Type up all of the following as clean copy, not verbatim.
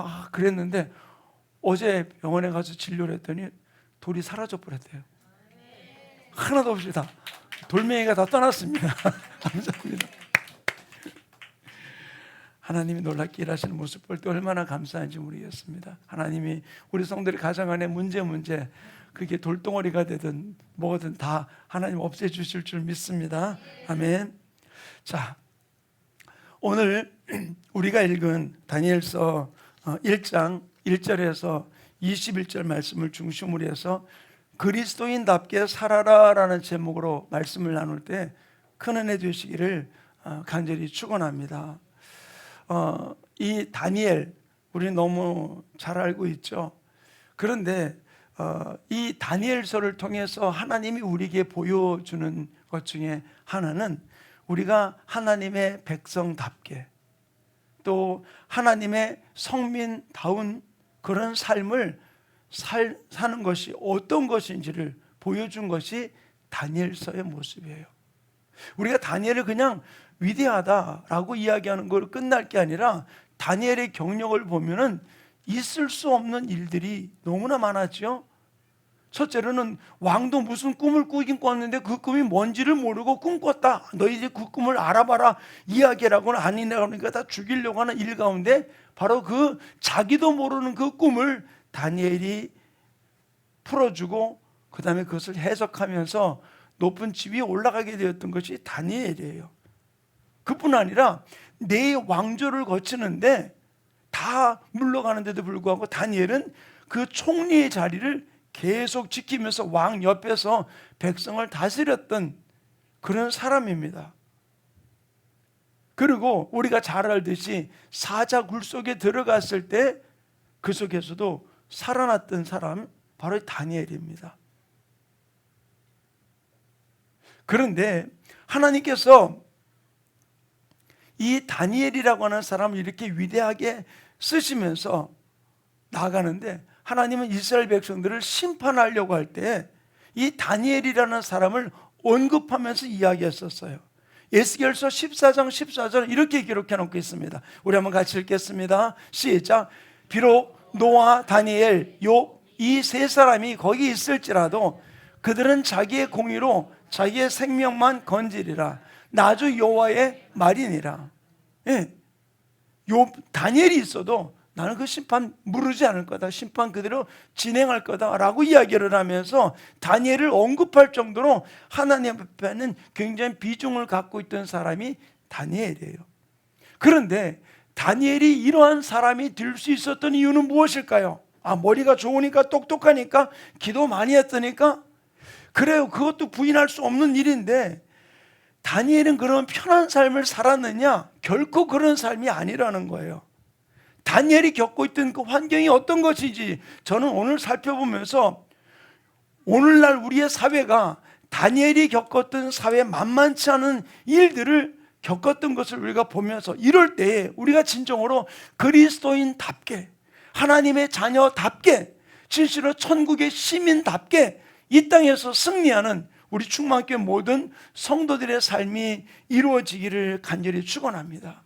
막 그랬는데 어제 병원에 가서 진료를 했더니 돌이 사라져 버렸대요. 하나도 없이 다 돌멩이가 다 떠났습니다. 감사합니다. 하나님이 놀랍게 일하시는 모습 볼 때 얼마나 감사한지 모르겠습니다. 하나님이 우리 성도들의 가정 안에 문제 그게 돌덩어리가 되든 뭐든 다 하나님 없애주실 줄 믿습니다. 아멘. 자, 오늘 우리가 읽은 다니엘서 1장 1절에서 21절 말씀을 중심으로 해서 그리스도인답게 살아라라는 제목으로 말씀을 나눌 때 큰 은혜 되시기를 간절히 축원합니다. 이 다니엘 우리 너무 잘 알고 있죠. 그런데 이 다니엘서를 통해서 하나님이 우리에게 보여주는 것 중에 하나는 우리가 하나님의 백성답게 또 하나님의 성민다운 그런 삶을 사는 것이 어떤 것인지를 보여준 것이 다니엘서의 모습이에요. 우리가 다니엘을 그냥 위대하다라고 이야기하는 걸 끝날 게 아니라 다니엘의 경력을 보면은 있을 수 없는 일들이 너무나 많았죠. 첫째로는 왕도 무슨 꿈을 꾸긴 꿨는데 그 꿈이 뭔지를 모르고 꿈꿨다. 너희들 그 꿈을 알아봐라. 이야기라고는 아니라고 하니까 다 죽이려고 하는 일 가운데 바로 그 자기도 모르는 그 꿈을 다니엘이 풀어주고 그 다음에 그것을 해석하면서 높은 집 위에 올라가게 되었던 것이 다니엘이에요. 그뿐 아니라 네 왕조를 거치는데 다 물러가는데도 불구하고 다니엘은 그 총리의 자리를 계속 지키면서 왕 옆에서 백성을 다스렸던 그런 사람입니다. 그리고 우리가 잘 알듯이 사자굴 속에 들어갔을 때 그 속에서도 살아났던 사람 바로 다니엘입니다. 그런데 하나님께서 이 다니엘이라고 하는 사람을 이렇게 위대하게 쓰시면서 나아가는데 하나님은 이스라엘 백성들을 심판하려고 할 때 이 다니엘이라는 사람을 언급하면서 이야기했었어요. 에스겔서 14장 14절 이렇게 기록해 놓고 있습니다. 우리 한번 같이 읽겠습니다. 시작. 비록 노아, 다니엘, 욥 이 세 사람이 거기 있을지라도 그들은 자기의 공의로 자기의 생명만 건지리라. 나주 여호와의 말이니라. 예. 다니엘이 있어도 나는 그 심판 무르지 않을 거다. 심판 그대로 진행할 거다라고 이야기를 하면서 다니엘을 언급할 정도로 하나님 앞에는 굉장히 비중을 갖고 있던 사람이 다니엘이에요. 그런데 다니엘이 이러한 사람이 될 수 있었던 이유는 무엇일까요? 머리가 좋으니까 똑똑하니까 기도 많이 했으니까 그래요. 그것도 부인할 수 없는 일인데 다니엘은 그런 편한 삶을 살았느냐? 결코 그런 삶이 아니라는 거예요. 다니엘이 겪고 있던 그 환경이 어떤 것인지 저는 오늘 살펴보면서 오늘날 우리의 사회가 다니엘이 겪었던 사회 만만치 않은 일들을 겪었던 것을 우리가 보면서 이럴 때에 우리가 진정으로 그리스도인답게 하나님의 자녀답게 진실로 천국의 시민답게 이 땅에서 승리하는 우리 충만교회 모든 성도들의 삶이 이루어지기를 간절히 축원합니다.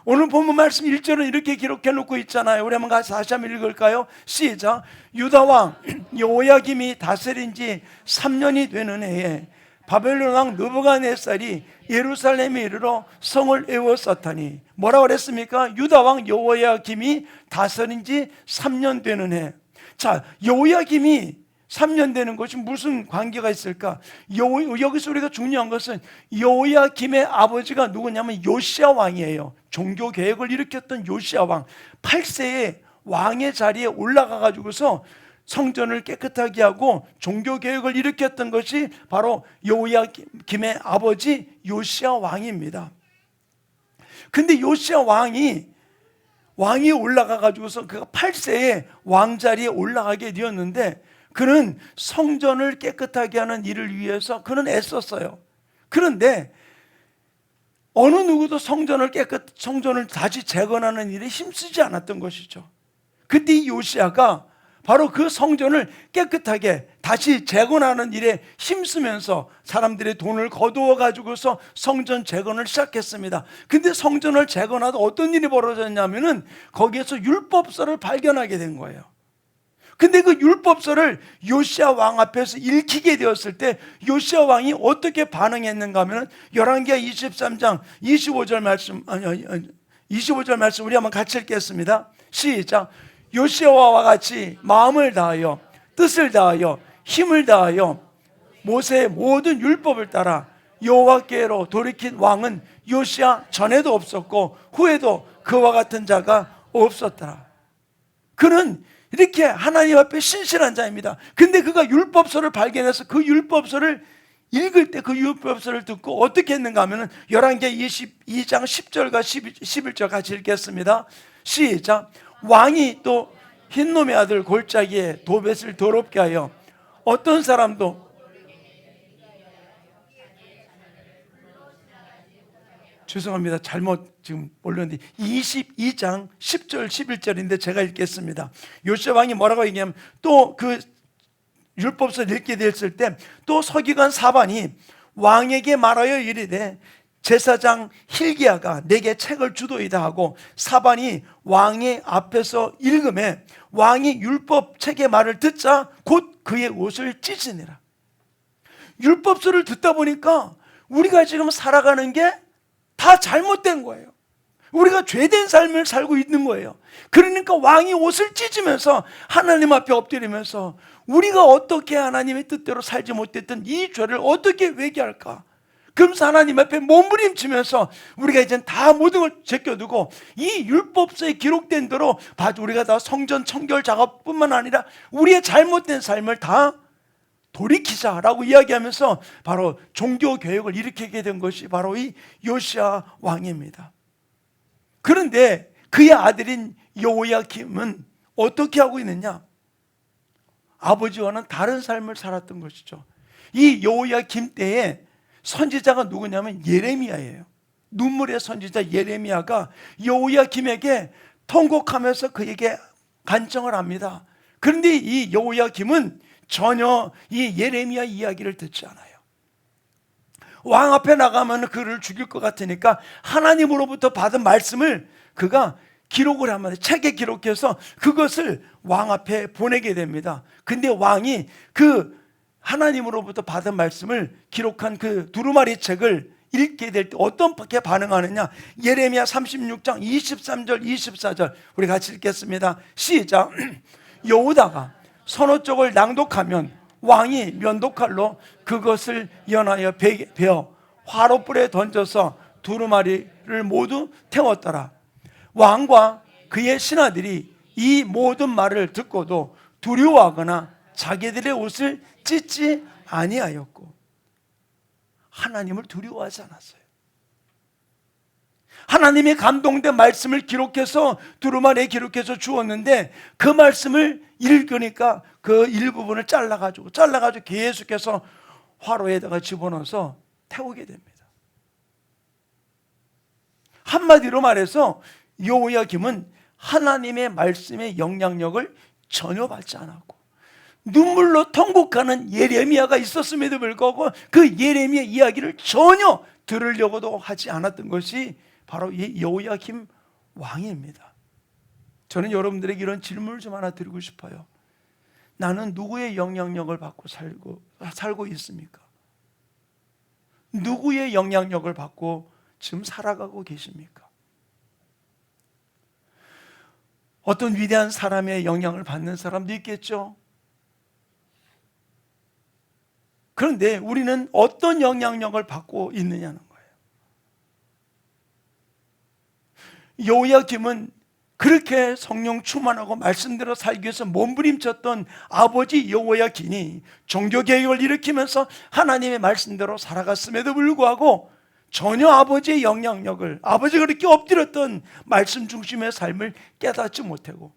오늘 본문 말씀 1절은 이렇게 기록해 놓고 있잖아요. 우리 한번 같이 다시 한번 읽을까요? 시작. 유다 왕 여호야김이 다스린 지 3년이 되는 해에 바벨론 왕 느부갓네살이 예루살렘에 이르러 성을 에워쌌다니. 뭐라고 그랬습니까? 유다 왕 여호야김이 다스린 지 3년 되는 해. 자, 여호야김이 3년 되는 것이 무슨 관계가 있을까? 여기서 우리가 중요한 것은 여호야김의 아버지가 누구냐면 요시야 왕이에요. 종교 개혁을 일으켰던 요시야 왕. 8세에 왕의 자리에 올라가 가지고서 성전을 깨끗하게 하고 종교 개혁을 일으켰던 것이 바로 여호야김의 아버지 요시야 왕입니다. 근데 요시야 왕이 올라가 가지고서 그가 8세에 왕자리에 올라가게 되었는데 그는 성전을 깨끗하게 하는 일을 위해서 그는 애썼어요. 그런데 어느 누구도 성전을 다시 재건하는 일에 힘쓰지 않았던 것이죠. 그때 이 요시야가 바로 그 성전을 깨끗하게 다시 재건하는 일에 힘쓰면서 사람들의 돈을 거두어 가지고서 성전 재건을 시작했습니다. 근데 성전을 재건하다 어떤 일이 벌어졌냐면은 거기에서 율법서를 발견하게 된 거예요. 근데 그 율법서를 요시야 왕 앞에서 읽히게 되었을 때 요시야 왕이 어떻게 반응했는가 하면은 열왕기하 23장 25절 말씀 25절 말씀 우리 한번 같이 읽겠습니다. 시작. 요시야와 같이 마음을 다하여 뜻을 다하여 힘을 다하여 모세의 모든 율법을 따라 여호와께로 돌이킨 왕은 요시야 전에도 없었고 후에도 그와 같은 자가 없었더라. 그는 이렇게 하나님 앞에 신실한 자입니다. 근데 그가 율법서를 발견해서 그 율법서를 읽을 때 그 율법서를 듣고 어떻게 했는가 하면 열왕기하 22장 10절과 11절 같이 읽겠습니다. 시작. 왕이 또 흰놈의 아들 골짜기에 도벳을 더럽게 하여 어떤 사람도 죄송합니다. 잘못 지금 올렸는데 22장 10절 11절인데 제가 읽겠습니다. 요시야 왕이 뭐라고 얘기하면 또 그 율법서를 읽게 됐을 때 또 서기관 사반이 왕에게 말하여 이르되 제사장 hil기야가 내게 책을 주도이다 하고 사반이 왕의 앞에서 읽음에 왕이 율법 책의 말을 듣자 곧 그의 옷을 찢으니라. 율법서를 듣다 보니까 우리가 지금 살아가는 게 다 잘못된 거예요. 우리가 죄된 삶을 살고 있는 거예요. 그러니까 왕이 옷을 찢으면서 하나님 앞에 엎드리면서 우리가 어떻게 하나님의 뜻대로 살지 못했던 이 죄를 어떻게 회개할까? 그러면서 하나님 앞에 몸부림치면서 우리가 이젠 다 모든 걸 제껴두고 이 율법서에 기록된 대로 봐도 우리가 다 성전 청결 작업뿐만 아니라 우리의 잘못된 삶을 다 돌이키자라고 이야기하면서 바로 종교개혁을 일으키게 된 것이 바로 이 요시야 왕입니다. 그런데 그의 아들인 여호야김은 어떻게 하고 있느냐? 아버지와는 다른 삶을 살았던 것이죠. 이 여호야김 때에 선지자가 누구냐면 예레미야예요. 눈물의 선지자 예레미야가 여호야김에게 통곡하면서 그에게 간청을 합니다. 그런데 이 여호야김은 전혀 이 예레미야 이야기를 듣지 않아요. 왕 앞에 나가면 그를 죽일 것 같으니까 하나님으로부터 받은 말씀을 그가 기록을 하면 책에 기록해서 그것을 왕 앞에 보내게 됩니다. 근데 왕이 그 하나님으로부터 받은 말씀을 기록한 그 두루마리 책을 읽게 될 때 어떻게 반응하느냐? 예레미야 36장 23절 24절 우리 같이 읽겠습니다. 시작. 여호다가 서너 쪽을 낭독하면 왕이 면도칼로 그것을 연하여 베어 화롯불에 던져서 두루마리를 모두 태웠더라. 왕과 그의 신하들이 이 모든 말을 듣고도 두려워하거나 자기들의 옷을 찢지 아니하였고 하나님을 두려워하지 않았어요. 하나님의 감동된 말씀을 기록해서 두루마리에 기록해서 주었는데 그 말씀을 읽으니까 그 일부분을 잘라가지고 계속해서 화로에다가 집어넣어서 태우게 됩니다. 한마디로 말해서 여호야김은 하나님의 말씀의 영향력을 전혀 받지 않았고 눈물로 통곡하는 예레미야가 있었음에도 불구하고 그 예레미야 이야기를 전혀 들으려고도 하지 않았던 것이 바로 이 여호야김 왕입니다. 저는 여러분들에게 이런 질문을 좀 하나 드리고 싶어요. 나는 누구의 영향력을 받고 살고 있습니까? 누구의 영향력을 받고 지금 살아가고 계십니까? 어떤 위대한 사람의 영향을 받는 사람도 있겠죠. 그런데 우리는 어떤 영향력을 받고 있느냐는 거예요. 여호야김은 그렇게 성령 충만하고 말씀대로 살기 위해서 몸부림쳤던 아버지 여호야김이 종교개혁을 일으키면서 하나님의 말씀대로 살아갔음에도 불구하고 전혀 아버지의 영향력을, 아버지가 그렇게 엎드렸던 말씀 중심의 삶을 깨닫지 못하고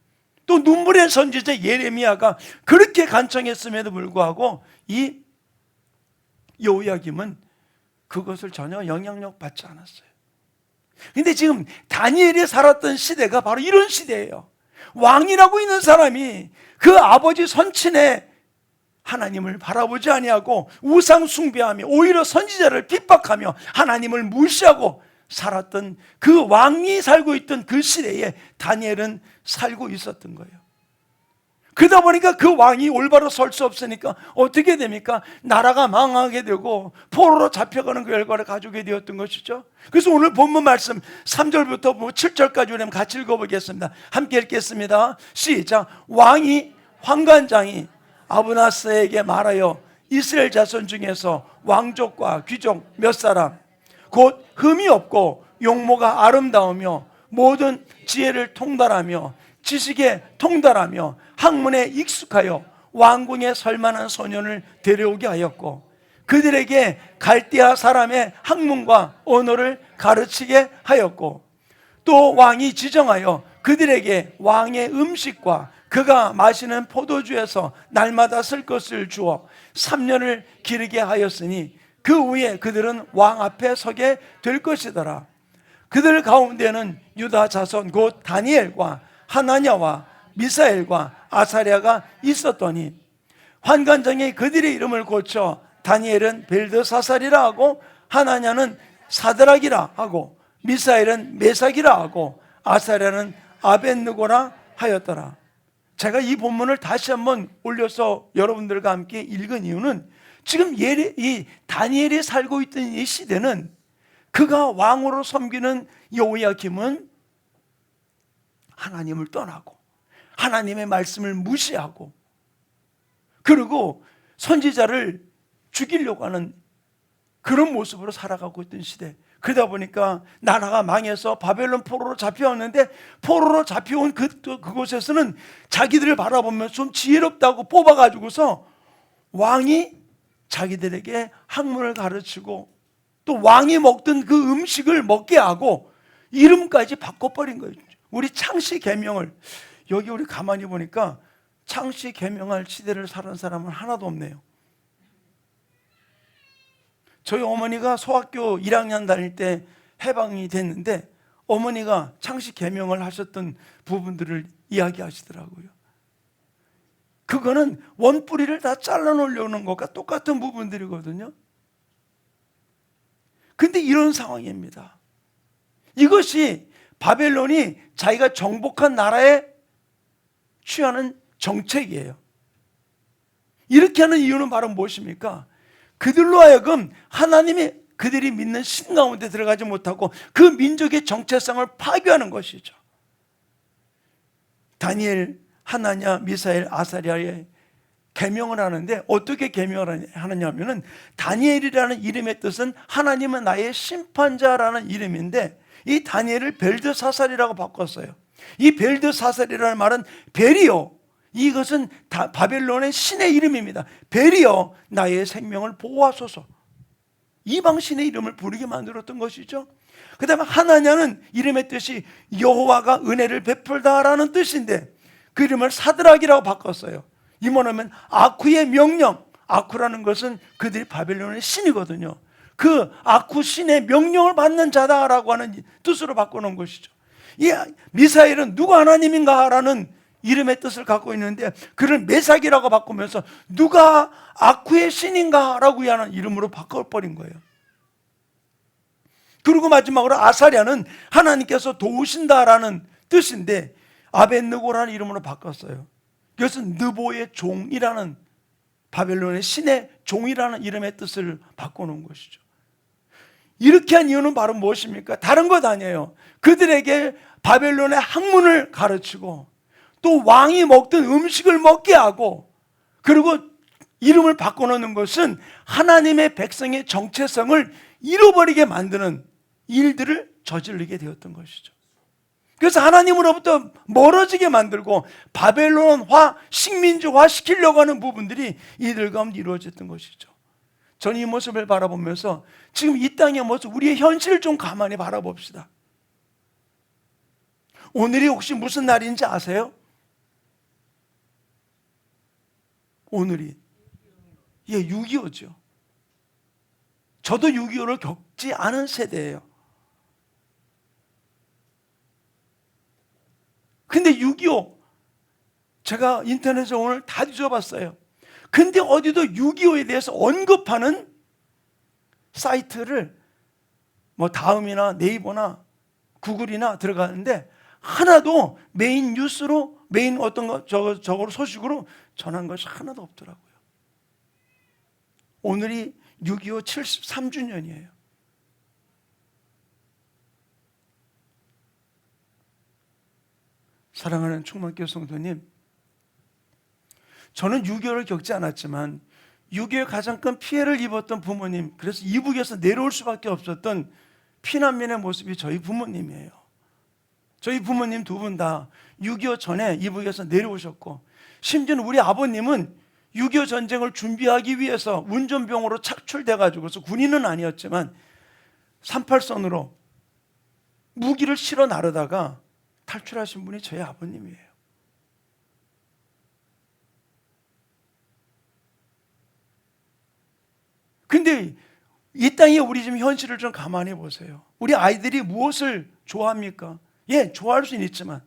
또 눈물의 선지자 예레미야가 그렇게 간청했음에도 불구하고 이 여호야김은 그것을 전혀 영향력 받지 않았어요. 근데 지금 다니엘이 살았던 시대가 바로 이런 시대예요. 왕이라고 있는 사람이 그 아버지 선친의 하나님을 바라보지 아니하고 우상 숭배하며 오히려 선지자를 핍박하며 하나님을 무시하고 살았던 그 왕이 살고 있던 그 시대에 다니엘은 살고 있었던 거예요. 그러다 보니까 그 왕이 올바로 설 수 없으니까 어떻게 됩니까? 나라가 망하게 되고 포로로 잡혀가는 그 결과를 가져오게 되었던 것이죠. 그래서 오늘 본문 말씀 3절부터 7절까지 우리 같이 읽어보겠습니다. 함께 읽겠습니다. 시작. 왕이 환관장이 아브나스에게 말하여 이스라엘 자손 중에서 왕족과 귀족 몇 사람 곧 흠이 없고 용모가 아름다우며 모든 지혜를 통달하며 지식에 통달하며 학문에 익숙하여 왕궁에 설만한 소년을 데려오게 하였고 그들에게 갈대아 사람의 학문과 언어를 가르치게 하였고 또 왕이 지정하여 그들에게 왕의 음식과 그가 마시는 포도주에서 날마다 쓸 것을 주어 3년을 기르게 하였으니 그 후에 그들은 왕 앞에 서게 될 것이더라. 그들 가운데는 유다 자손 곧 다니엘과 하나냐와 미사엘과 아사랴가 있었더니 환관장이 그들의 이름을 고쳐 다니엘은 벨드사살이라 하고 하나냐는 사드락이라 하고 미사엘은 메삭이라 하고 아사랴는 아벳느고라 하였더라. 제가 이 본문을 다시 한번 올려서 여러분들과 함께 읽은 이유는 지금 이 다니엘이 살고 있던 이 시대는 그가 왕으로 섬기는 여호야김은 하나님을 떠나고 하나님의 말씀을 무시하고 그리고 선지자를 죽이려고 하는 그런 모습으로 살아가고 있던 시대. 그러다 보니까 나라가 망해서 바벨론 포로로 잡혀왔는데 포로로 잡혀온 그곳에서는 자기들을 바라보면 좀 지혜롭다고 뽑아가지고서 왕이 자기들에게 학문을 가르치고 또 왕이 먹던 그 음식을 먹게 하고 이름까지 바꿔버린 거예요. 우리 창씨 계명을 여기 우리 가만히 보니까 창씨 계명할 시대를 사는 사람은 하나도 없네요. 저희 어머니가 소학교 1학년 다닐 때 해방이 됐는데 어머니가 창씨 계명을 하셨던 부분들을 이야기하시더라고요. 그거는 원뿌리를 다 잘라놓으려는 것과 똑같은 부분들이거든요. 근데 이런 상황입니다. 이것이 바벨론이 자기가 정복한 나라에 취하는 정책이에요. 이렇게 하는 이유는 바로 무엇입니까? 그들로 하여금 하나님이 그들이 믿는 신 가운데 들어가지 못하고 그 민족의 정체성을 파괴하는 것이죠. 다니엘, 하나냐, 미사엘, 아사랴의 계명을 하는데 어떻게 계명을 하느냐면은 다니엘이라는 이름의 뜻은 하나님은 나의 심판자라는 이름인데 이 다니엘을 벨드사살이라고 바꿨어요. 이 벨드사살이라는 말은 벨이요, 이것은 바벨론의 신의 이름입니다. 벨이요 나의 생명을 보호하소서. 이방 신의 이름을 부르게 만들었던 것이죠. 그 다음에 하나냐는 이름의 뜻이 여호와가 은혜를 베풀다라는 뜻인데 그 이름을 사드락이라고 바꿨어요. 이 뭐냐면 아쿠의 명령, 아쿠라는 것은 그들이 바벨론의 신이거든요. 그 아쿠 신의 명령을 받는 자다라고 하는 뜻으로 바꿔놓은 것이죠. 이 미사엘은 누가 하나님인가라는 이름의 뜻을 갖고 있는데 그를 메삭이라고 바꾸면서 누가 아쿠의 신인가라고 하는 이름으로 바꿔버린 거예요. 그리고 마지막으로 아사랴는 하나님께서 도우신다라는 뜻인데 아벳느고라는 이름으로 바꿨어요. 그것은 느보의 종이라는 바벨론의 신의 종이라는 이름의 뜻을 바꿔놓은 것이죠. 이렇게 한 이유는 바로 무엇입니까? 다른 것 아니에요. 그들에게 바벨론의 학문을 가르치고 또 왕이 먹던 음식을 먹게 하고 그리고 이름을 바꿔놓는 것은 하나님의 백성의 정체성을 잃어버리게 만드는 일들을 저지르게 되었던 것이죠. 그래서 하나님으로부터 멀어지게 만들고 바벨론화, 식민지화 시키려고 하는 부분들이 이들 가운데 이루어졌던 것이죠. 저는 이 모습을 바라보면서 지금 이 땅의 모습, 우리의 현실을 좀 가만히 바라봅시다. 오늘이 혹시 무슨 날인지 아세요? 오늘이 6.25죠. 저도 6.25를 겪지 않은 세대예요. 근데 6.25 제가 인터넷에 오늘 다 뒤져봤어요. 근데 어디도 6.25에 대해서 언급하는 사이트를 뭐 다음이나 네이버나 구글이나 들어가는데 하나도 메인 뉴스로 메인 어떤 거 저거로 소식으로 전한 것이 하나도 없더라고요. 오늘이 6.25 73주년이에요. 사랑하는 충만교회 성도님, 저는 6.25를 겪지 않았지만 6.25에 가장 큰 피해를 입었던 부모님, 그래서 이북에서 내려올 수밖에 없었던 피난민의 모습이 저희 부모님이에요. 저희 부모님 두 분 다 6.25 전에 이북에서 내려오셨고, 심지어는 우리 아버님은 6.25 전쟁을 준비하기 위해서 운전병으로 착출돼가지고서 군인은 아니었지만 38선으로 무기를 실어 나르다가 탈출하신 분이 저희 아버님이에요. 근데 이 땅에 우리 지금 현실을 좀 가만히 보세요. 우리 아이들이 무엇을 좋아합니까? 예, 좋아할 수는 있지만,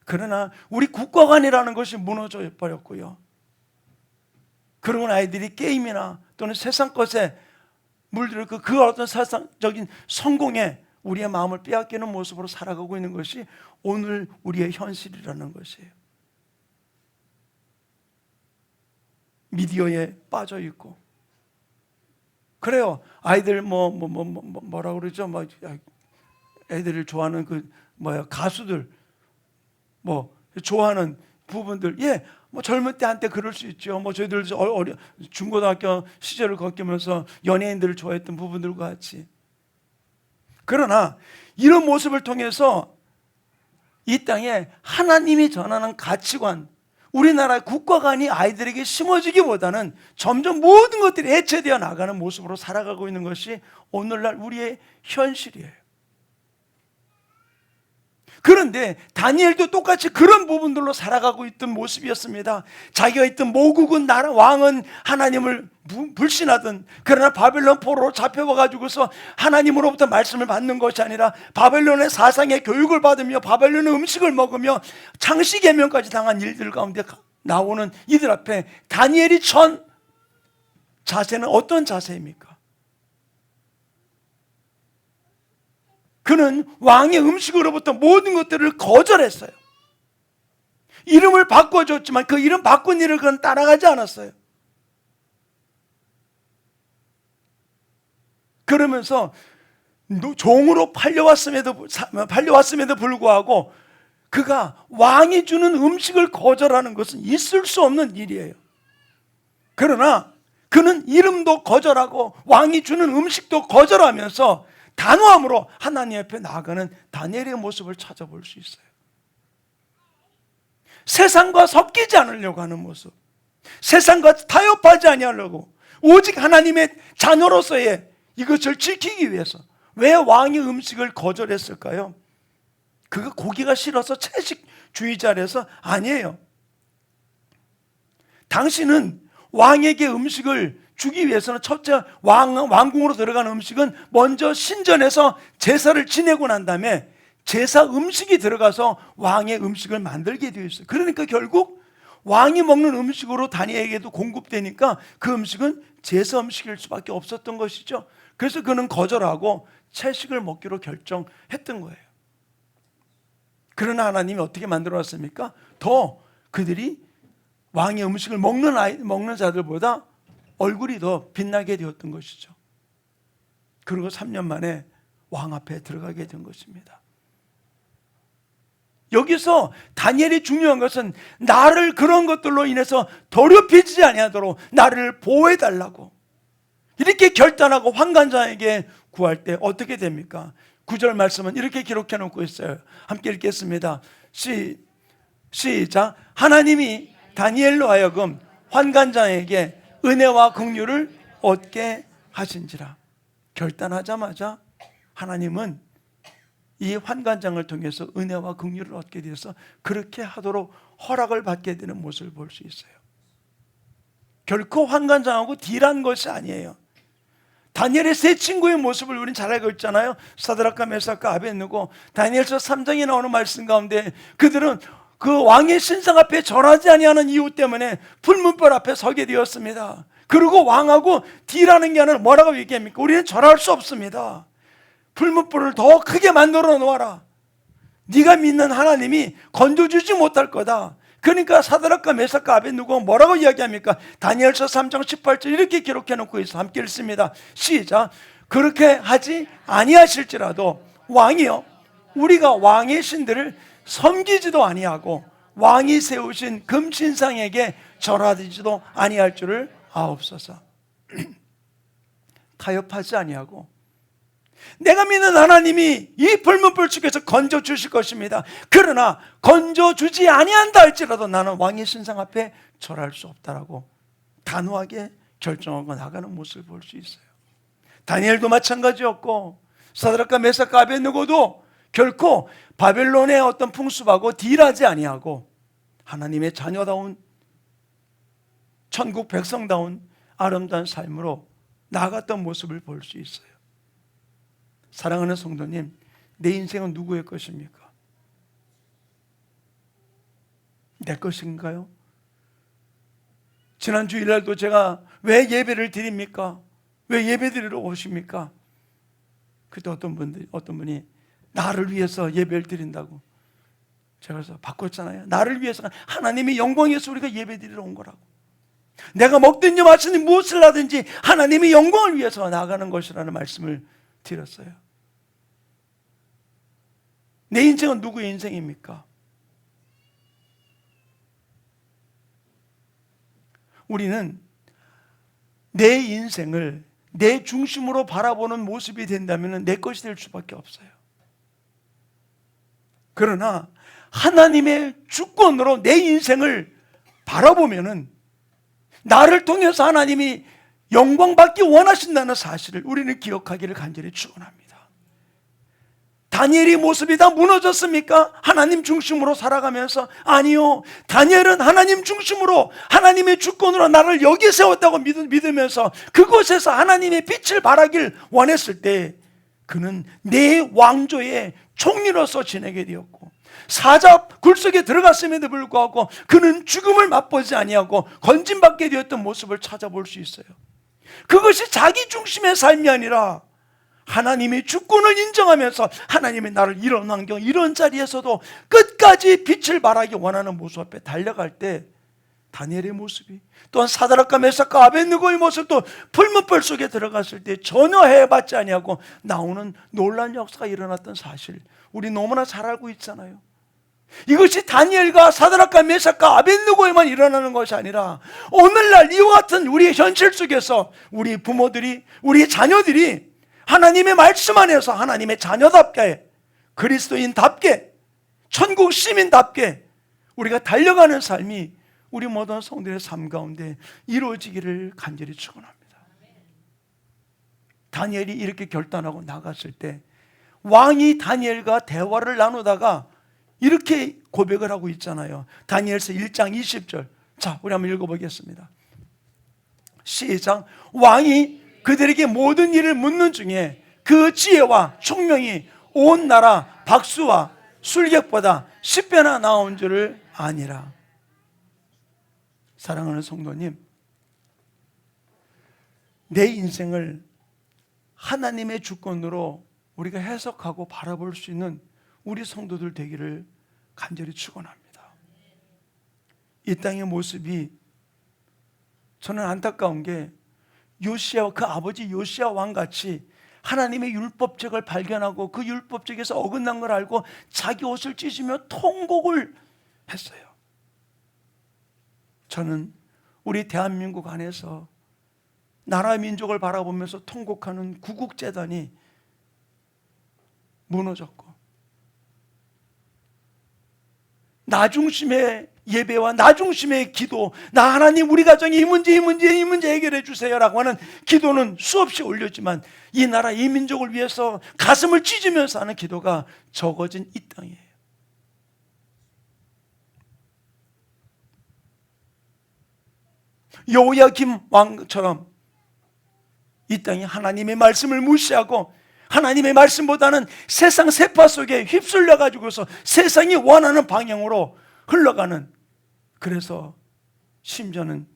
그러나 우리 국가관이라는 것이 무너져 버렸고요. 그러고 아이들이 게임이나 또는 세상 것에 물들고 그 어떤 세상적인 성공에 우리의 마음을 빼앗기는 모습으로 살아가고 있는 것이 오늘 우리의 현실이라는 것이에요. 미디어에 빠져 있고, 그래요. 아이들 뭐라 그러죠? 뭐 애들을 좋아하는 가수들 좋아하는 부분들, 예, 뭐 젊은 때 한때 그럴 수 있죠. 뭐 저희들 중고등학교 시절을 겪으면서 연예인들을 좋아했던 부분들과 같이. 그러나 이런 모습을 통해서 이 땅에 하나님이 전하는 가치관, 우리나라의 국가관이 아이들에게 심어지기보다는 점점 모든 것들이 해체되어 나가는 모습으로 살아가고 있는 것이 오늘날 우리의 현실이에요. 그런데 다니엘도 똑같이 그런 부분들로 살아가고 있던 모습이었습니다. 자기가 있던 모국은 나라 왕은 하나님을 불신하던, 그러나 바벨론 포로로 잡혀가지고서 하나님으로부터 말씀을 받는 것이 아니라 바벨론의 사상의 교육을 받으며 바벨론의 음식을 먹으며 창시계명까지 당한 일들 가운데 나오는 이들 앞에 다니엘이 전 자세는 어떤 자세입니까? 그는 왕의 음식으로부터 모든 것들을 거절했어요. 이름을 바꿔줬지만 그 이름 바꾼 일을 그는 따라가지 않았어요. 그러면서 종으로 팔려왔음에도 불구하고 그가 왕이 주는 음식을 거절하는 것은 있을 수 없는 일이에요. 그러나 그는 이름도 거절하고 왕이 주는 음식도 거절하면서 단호함으로 하나님 앞에 나아가는 다니엘의 모습을 찾아볼 수 있어요. 세상과 섞이지 않으려고 하는 모습, 세상과 타협하지 아니하려고 오직 하나님의 자녀로서의 이것을 지키기 위해서. 왜 왕의 음식을 거절했을까요? 그가 고기가 싫어서 채식주의자라서 아니에요. 당신은 왕에게 음식을 주기 위해서는 첫째 왕궁으로 들어가는 음식은 먼저 신전에서 제사를 지내고 난 다음에 제사 음식이 들어가서 왕의 음식을 만들게 되어 있어요. 그러니까 결국 왕이 먹는 음식으로 다니엘에게도 공급되니까 그 음식은 제사 음식일 수밖에 없었던 것이죠. 그래서 그는 거절하고 채식을 먹기로 결정했던 거예요. 그러나 하나님이 어떻게 만들어 놨습니까? 더 그들이 왕의 음식을 먹는 자들보다 얼굴이 더 빛나게 되었던 것이죠. 그리고 3년 만에 왕 앞에 들어가게 된 것입니다. 여기서 다니엘이 중요한 것은 나를 그런 것들로 인해서 더럽히지 아니하도록 나를 보호해달라고 이렇게 결단하고 환관장에게 구할 때 어떻게 됩니까? 9절 말씀은 이렇게 기록해 놓고 있어요. 함께 읽겠습니다. 시작. 하나님이 다니엘로 하여금 환관장에게 은혜와 긍휼을 얻게 하신지라. 결단하자마자 하나님은 이 환관장을 통해서 은혜와 긍휼을 얻게 되어서 그렇게 하도록 허락을 받게 되는 모습을 볼 수 있어요. 결코 환관장하고 딜한 것이 아니에요. 다니엘의 세 친구의 모습을 우리는 잘 알고 있잖아요. 사드락과 메삭과 아벳느고. 다니엘서 3장에 나오는 말씀 가운데 그들은 그 왕의 신상 앞에 절하지 아니하는 이유 때문에 불문불 앞에 서게 되었습니다. 그리고 왕하고 딜하는 게 아니라 뭐라고 얘기합니까? 우리는 절할 수 없습니다. 불문불을 더 크게 만들어 놓아라. 네가 믿는 하나님이 건져주지 못할 거다. 그러니까 사드락과 메삭과 아벳느고가 뭐라고 이야기합니까? 다니엘서 3장 18절 이렇게 기록해 놓고 있어. 함께 읽습니다. 시작. 그렇게 하지 아니하실지라도 왕이요, 우리가 왕의 신들을 섬기지도 아니하고 왕이 세우신 금신상에게 절하지도 아니할 줄을 아옵소서. 타협하지 아니하고 내가 믿는 하나님이 이 불문불 속에서 건져주실 것입니다. 그러나 건져주지 아니한다 할지라도 나는 왕의 신상 앞에 절할 수 없다라고 단호하게 결정하고 나가는 모습을 볼 수 있어요. 다니엘도 마찬가지였고 사드락과 메삭과 아벳느고도 결코 바벨론의 어떤 풍습하고 딜하지 아니하고 하나님의 자녀다운 천국 백성다운 아름다운 삶으로 나아갔던 모습을 볼 수 있어요. 사랑하는 성도님, 내 인생은 누구의 것입니까? 내 것인가요? 지난 주일날도 제가 왜 예배를 드립니까? 왜 예배 드리러 오십니까? 그때 어떤 분이 나를 위해서 예배를 드린다고. 제가 그래서 바꿨잖아요. 나를 위해서, 하나님의 영광 위해서 우리가 예배 드리러 온 거라고. 내가 먹든지 마시든지 무엇을 하든지 하나님의 영광을 위해서 나아가는 것이라는 말씀을 드렸어요. 내 인생은 누구의 인생입니까? 우리는 내 인생을 내 중심으로 바라보는 모습이 된다면 내 것이 될 수밖에 없어요. 그러나 하나님의 주권으로 내 인생을 바라보면은 나를 통해서 하나님이 영광받기 원하신다는 사실을 우리는 기억하기를 간절히 축원합니다. 다니엘의 모습이 다 무너졌습니까? 하나님 중심으로 살아가면서? 아니요. 다니엘은 하나님 중심으로 하나님의 주권으로 나를 여기 세웠다고 믿으면서 그곳에서 하나님의 빛을 발하길 원했을 때 그는 내 왕조의 총리로서 지내게 되었고 사자 굴속에 들어갔음에도 불구하고 그는 죽음을 맛보지 아니하고 건진받게 되었던 모습을 찾아볼 수 있어요. 그것이 자기 중심의 삶이 아니라 하나님의 주권을 인정하면서 하나님의 나를 이런 환경, 이런 자리에서도 끝까지 빛을 발하기 원하는 모습 앞에 달려갈 때 다니엘의 모습이, 또한 사드락과 메삭과 아벳느고의 모습도 풀문불 속에 들어갔을 때 전혀 해봤지 아니하고 나오는 놀라운 역사가 일어났던 사실 우리 너무나 잘 알고 있잖아요. 이것이 다니엘과 사드락과 메삭과 아벳느고에만 일어나는 것이 아니라 오늘날 이와 같은 우리의 현실 속에서 우리 부모들이, 우리 자녀들이 하나님의 말씀 안에서 하나님의 자녀답게, 그리스도인답게, 천국 시민답게 우리가 달려가는 삶이 우리 모든 성도의 삶 가운데 이루어지기를 간절히 축원합니다. 다니엘이 이렇게 결단하고 나갔을 때 왕이 다니엘과 대화를 나누다가 이렇게 고백을 하고 있잖아요. 다니엘서 1장 20절. 자, 우리 한번 읽어보겠습니다. 시작. 왕이 그들에게 모든 일을 묻는 중에 그 지혜와 총명이 온 나라 박수와 술객보다 10배나 나온 줄을 아니라. 사랑하는 성도님, 내 인생을 하나님의 주권으로 우리가 해석하고 바라볼 수 있는 우리 성도들 되기를 간절히 축원합니다. 이 땅의 모습이 저는 안타까운 게 요시야, 그 아버지 요시야 왕같이 하나님의 율법책을 발견하고 그 율법책에서 어긋난 걸 알고 자기 옷을 찢으며 통곡을 했어요. 저는 우리 대한민국 안에서 나라 민족을 바라보면서 통곡하는 구국재단이 무너졌고 나 중심의 예배와 나 중심의 기도, 나 하나님 우리 가정에 이 문제 해결해 주세요라고 하는 기도는 수없이 올렸지만 이 나라 이 민족을 위해서 가슴을 찢으면서 하는 기도가 적어진 이 땅이에요. 여호야김 왕처럼 이 땅에 하나님의 말씀을 무시하고 하나님의 말씀보다는 세상 세파 속에 휩쓸려 가지고서 세상이 원하는 방향으로 흘러가는, 그래서 심지어는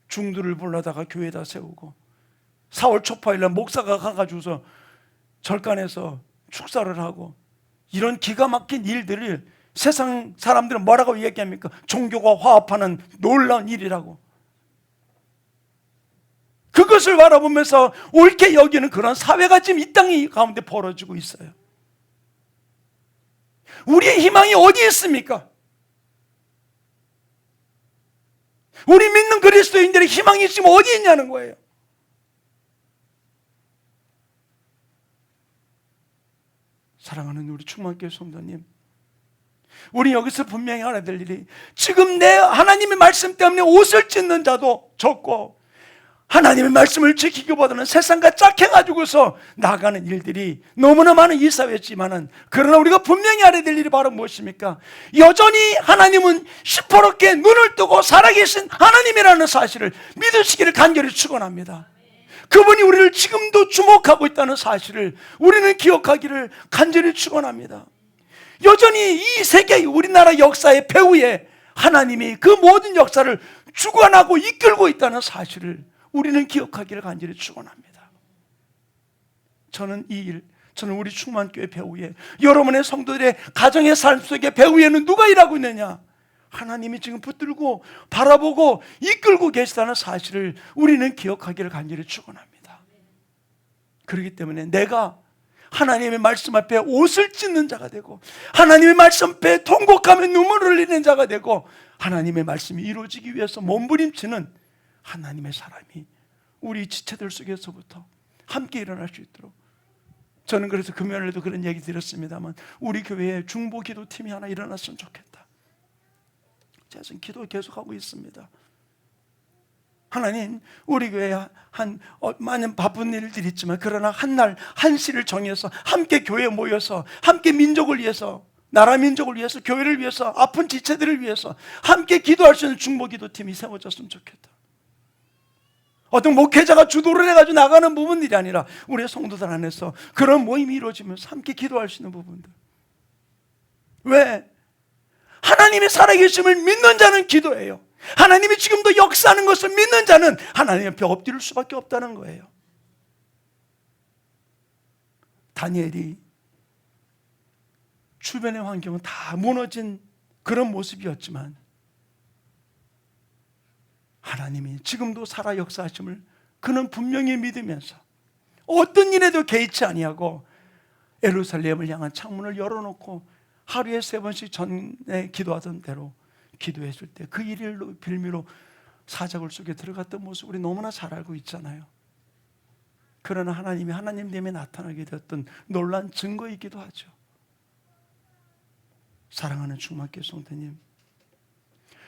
중두를 불러다가 교회에다 세우고 4월 초파일날 목사가 가가지고서 절간에서 축사를 하고, 이런 기가 막힌 일들을 세상 사람들은 뭐라고 얘기합니까? 종교가 화합하는 놀라운 일이라고. 그것을 바라보면서 옳게 여기는 그런 사회가 지금 이 땅 가운데 벌어지고 있어요. 우리의 희망이 어디에 있습니까? 우리 믿는 그리스도인들의 희망이 지금 어디에 있냐는 거예요. 사랑하는 우리 충만교회 성도님, 우리 여기서 분명히 알아야 될 일이, 지금 내 하나님의 말씀 때문에 옷을 찢는 자도 적고 하나님의 말씀을 지키기보다는 세상과 짝해가지고서 나가는 일들이 너무나 많은 이 사회지만은, 그러나 우리가 분명히 알아야 될 일이 바로 무엇입니까? 여전히 하나님은 시퍼렇게 눈을 뜨고 살아계신 하나님이라는 사실을 믿으시기를 간절히 축원합니다. 그분이 우리를 지금도 주목하고 있다는 사실을 우리는 기억하기를 간절히 축원합니다. 여전히 이 세계 우리나라 역사의 배후에 하나님이 그 모든 역사를 주관하고 이끌고 있다는 사실을 우리는 기억하기를 간절히 축원합니다. 저는 우리 충만교회 배후에, 여러분의 성도들의 가정의 삶 속에 배후에는 누가 일하고 있느냐? 하나님이 지금 붙들고 바라보고 이끌고 계시다는 사실을 우리는 기억하기를 간절히 축원합니다. 그렇기 때문에 내가 하나님의 말씀 앞에 옷을 찢는 자가 되고 하나님의 말씀 앞에 통곡하며 눈물을 흘리는 자가 되고 하나님의 말씀이 이루어지기 위해서 몸부림치는 하나님의 사람이 우리 지체들 속에서부터 함께 일어날 수 있도록, 저는 그래서 금요일에도 그런 얘기 드렸습니다만 우리 교회에 중보 기도팀이 하나 일어났으면 좋겠다. 제가 지금 기도 계속하고 있습니다. 하나님, 우리 교회에 많은 바쁜 일들이 있지만 그러나 한날 한시를 정해서 함께 교회에 모여서 함께 민족을 위해서, 나라 민족을 위해서, 교회를 위해서, 아픈 지체들을 위해서 함께 기도할 수 있는 중보 기도팀이 세워졌으면 좋겠다. 어떤 목회자가 주도를 해가지고 나가는 부분들이 아니라 우리의 성도들 안에서 그런 모임이 이루어지면서 함께 기도할 수 있는 부분들. 왜? 하나님의 살아계심을 믿는 자는 기도해요. 하나님이 지금도 역사하는 것을 믿는 자는 하나님 앞에 엎드릴 수밖에 없다는 거예요. 다니엘이 주변의 환경은 다 무너진 그런 모습이었지만 하나님이 지금도 살아 역사하심을 그는 분명히 믿으면서 어떤 일에도 개의치 아니하고 예루살렘을 향한 창문을 열어놓고 하루에 3번씩 전에 기도하던 대로 기도했을 때 그 일을 빌미로 사자굴 속에 들어갔던 모습 우리 너무나 잘 알고 있잖아요. 그러나 하나님이 하나님 때문에 나타나게 되었던 놀라운 증거이기도 하죠. 사랑하는 충만교회 성도님,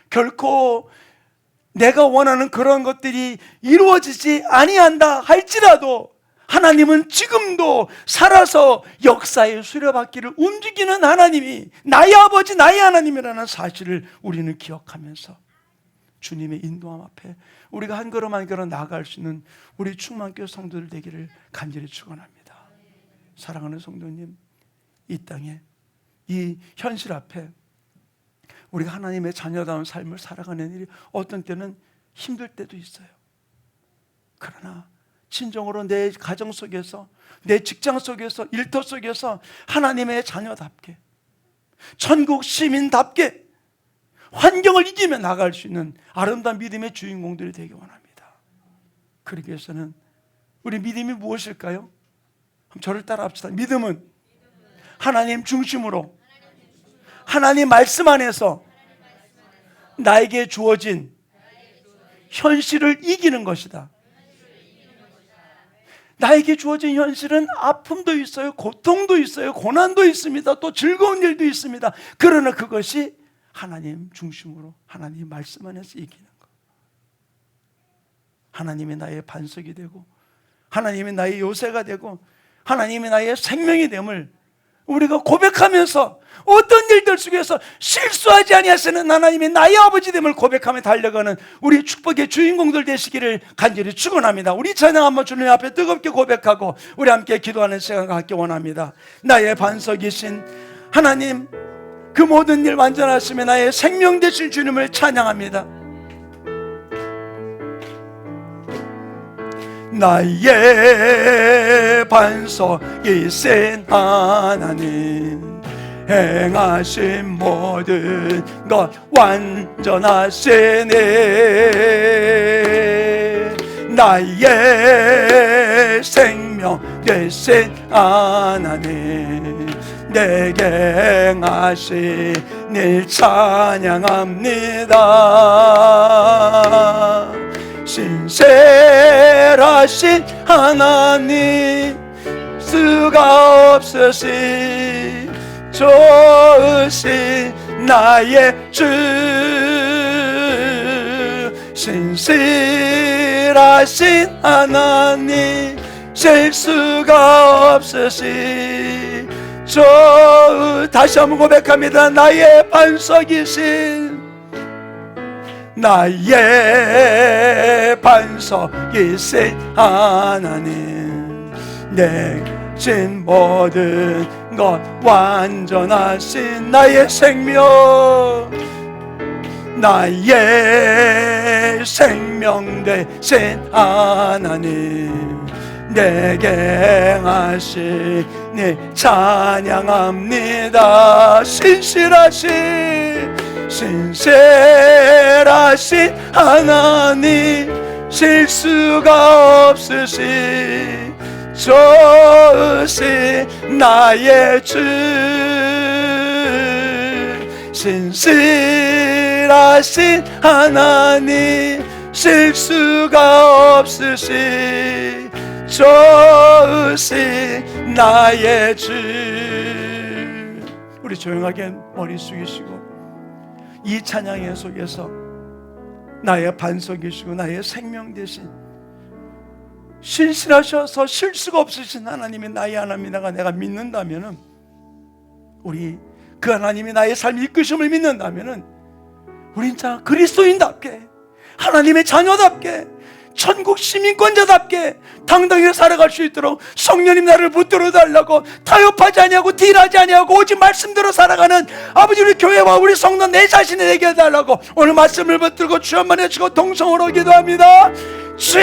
결코 내가 원하는 그런 것들이 이루어지지 아니한다 할지라도 하나님은 지금도 살아서 역사의 수레바퀴를 움직이는 하나님이 나의 아버지, 나의 하나님이라는 사실을 우리는 기억하면서 주님의 인도함 앞에 우리가 한 걸음 한 걸음 나아갈 수 있는 우리 충만교회 성도들 되기를 간절히 축원합니다. 사랑하는 성도님, 이 땅에 이 현실 앞에 우리가 하나님의 자녀다운 삶을 살아가는 일이 어떤 때는 힘들 때도 있어요. 그러나 진정으로 내 가정 속에서, 내 직장 속에서, 일터 속에서 하나님의 자녀답게, 천국 시민답게 환경을 이기며 나갈 수 있는 아름다운 믿음의 주인공들이 되기 원합니다. 그러기 위해서는 우리 믿음이 무엇일까요? 저를 따라 합시다. 믿음은 하나님 중심으로 하나님 말씀 안에서 나에게 주어진 현실을 이기는 것이다. 나에게 주어진 현실은 아픔도 있어요, 고통도 있어요, 고난도 있습니다, 또 즐거운 일도 있습니다. 그러나 그것이 하나님 중심으로 하나님 말씀 안에서 이기는 것. 하나님이 나의 반석이 되고 하나님이 나의 요새가 되고 하나님이 나의 생명이 됨을 우리가 고백하면서 어떤 일들 속에서 실수하지 아니하시는 하나님이 나의 아버지 됨을 고백하며 달려가는 우리 축복의 주인공들 되시기를 간절히 축원합니다. 우리 찬양 한번 주님 앞에 뜨겁게 고백하고 우리 함께 기도하는 시간 갖기 원합니다. 나의 반석이신 하나님, 그 모든 일 완전하시며 나의 생명 되신 주님을 찬양합니다. 나의 반석이신 하나님, 행하신 모든 것 완전하시네. 나의 생명 되신 하나님, 내게 행하신 일 찬양합니다. 신실하신 하나님, 수가 없으신 좋으신 나의 주, 신실하신 하나님, 실수가 없으신 다시 한번 고백합니다. 나의 반석이신, 나의 반석이신 하나님, 내신 모든 것 완전하신 나의 생명, 나의 생명 되신 하나님, 내게 행하신 일 찬양합니다. 신실하신 하나님, 실수가 없으신 좋으신 나의 주, 신실하신 하나님, 실수가 없으신 좋으신 나의 주. 우리 조용하게 머리 숙이시고 이 찬양의 속에서 나의 반석이시고 나의 생명 되신, 신실하셔서 실수가 없으신 하나님이 나의 하나님이라고 내가 믿는다면은, 우리 그 하나님이 나의 삶 이끄심을 믿는다면은, 우린 자 그리스도인답게, 하나님의 자녀답게, 천국 시민권자답게 당당히 살아갈 수 있도록 성령님 나를 붙들어 달라고, 타협하지 아니하고 딜하지 아니하고 오직 말씀대로 살아가는 아버지, 우리 교회와 우리 성도 내 자신에게 해달라고 오늘 말씀을 붙들고 주 한번 외치고 동성으로 기도합니다. 주여!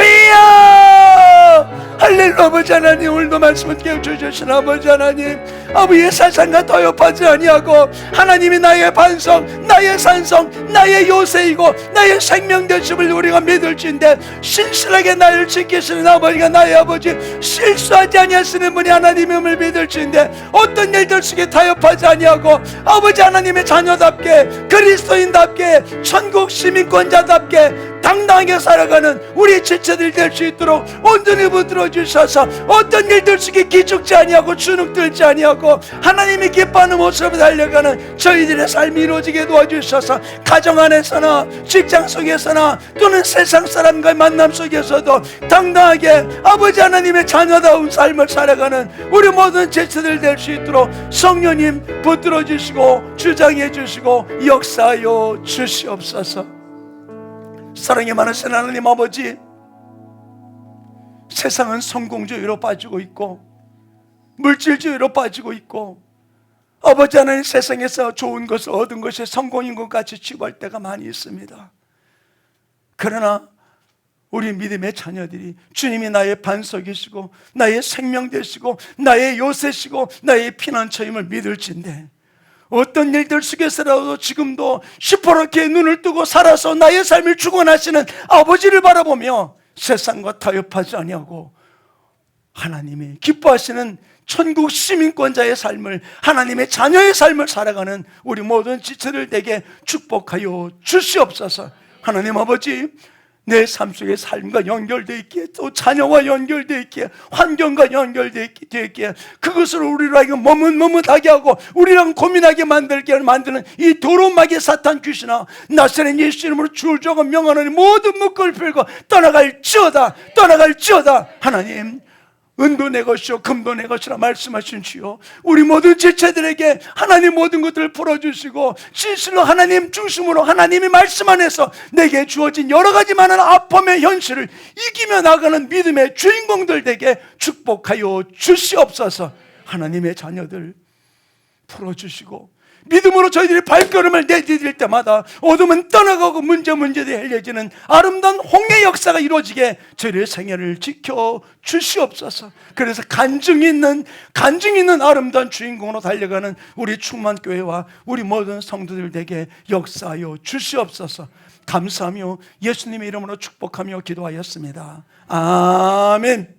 할렐루야. 아버지 하나님, 오늘도 말씀을 깨워주신 아버지 하나님, 아버지의 세상과 타협하지 아니하고 하나님이 나의 반석, 나의 산성, 나의 요새이고 나의 생명 되심을 우리가 믿을지인데, 신실하게 나를 지키시는 아버지가 나의 아버지, 실수하지 아니하시는 분이 하나님임을 믿을지인데, 어떤 일들 속에 타협하지 아니하고 아버지 하나님의 자녀답게, 그리스도인답게, 천국 시민권자답게 당당하게 살아가는 우리 지체들 될 수 있도록 온전히 붙들어 주셔서, 어떤 일들 속에 기죽지 아니하고 주눅들지 아니하고 하나님이 기뻐하는 모습으로 달려가는 저희들의 삶이 이루어지게 도와주셔서, 가정 안에서나 직장 속에서나 또는 세상 사람과의 만남 속에서도 당당하게 아버지 하나님의 자녀다운 삶을 살아가는 우리 모든 지체들 될 수 있도록 성령님 붙들어 주시고 주장해 주시고 역사하여 주시옵소서. 사랑이 많으신 하나님 아버지, 세상은 성공주의로 빠지고 있고 물질주의로 빠지고 있고, 아버지 하나님, 세상에서 좋은 것을 얻은 것이 성공인 것 같이 취급할 때가 많이 있습니다. 그러나 우리 믿음의 자녀들이 주님이 나의 반석이시고 나의 생명 되시고 나의 요새시고 나의 피난처임을 믿을진데, 어떤 일들 속에서라도 지금도 시퍼렇게 눈을 뜨고 살아서 나의 삶을 주관하시는 아버지를 바라보며 세상과 타협하지 아니하고 하나님이 기뻐하시는 천국 시민권자의 삶을, 하나님의 자녀의 삶을 살아가는 우리 모든 지체들 되게 축복하여 주시옵소서. 하나님 아버지, 내 삶 속의 삶과 연결되어 있기에, 또 자녀와 연결되어 있기에, 환경과 연결되어 있기에, 그것을 우리로 하여금 머뭇머뭇하게 하고 우리랑 고민하게 만드는 이 더러운 마귀의 사탄 귀신아, 나사렛 예수 이름으로 주저가 명하노니 모든 묶을 풀고 떠나갈지어다. 하나님, 은도 내 것이요 금도 내 것이라 말씀하신 주요, 우리 모든 지체들에게 하나님 모든 것들을 풀어주시고 진실로 하나님 중심으로 하나님의 말씀 안에서 내게 주어진 여러 가지 많은 아픔의 현실을 이기며 나가는 믿음의 주인공들 되게 축복하여 주시옵소서. 하나님의 자녀들 풀어주시고 믿음으로 저희들이 발걸음을 내디딜 때마다 어둠은 떠나가고 문제들이 해결해지는 아름다운 홍해 역사가 이루어지게 저희의 생애를 지켜 주시옵소서. 그래서 간증이 있는 아름다운 주인공으로 달려가는 우리 충만교회와 우리 모든 성도들 에게 역사하여 주시옵소서. 감사하며 예수님의 이름으로 축복하며 기도하였습니다. 아멘.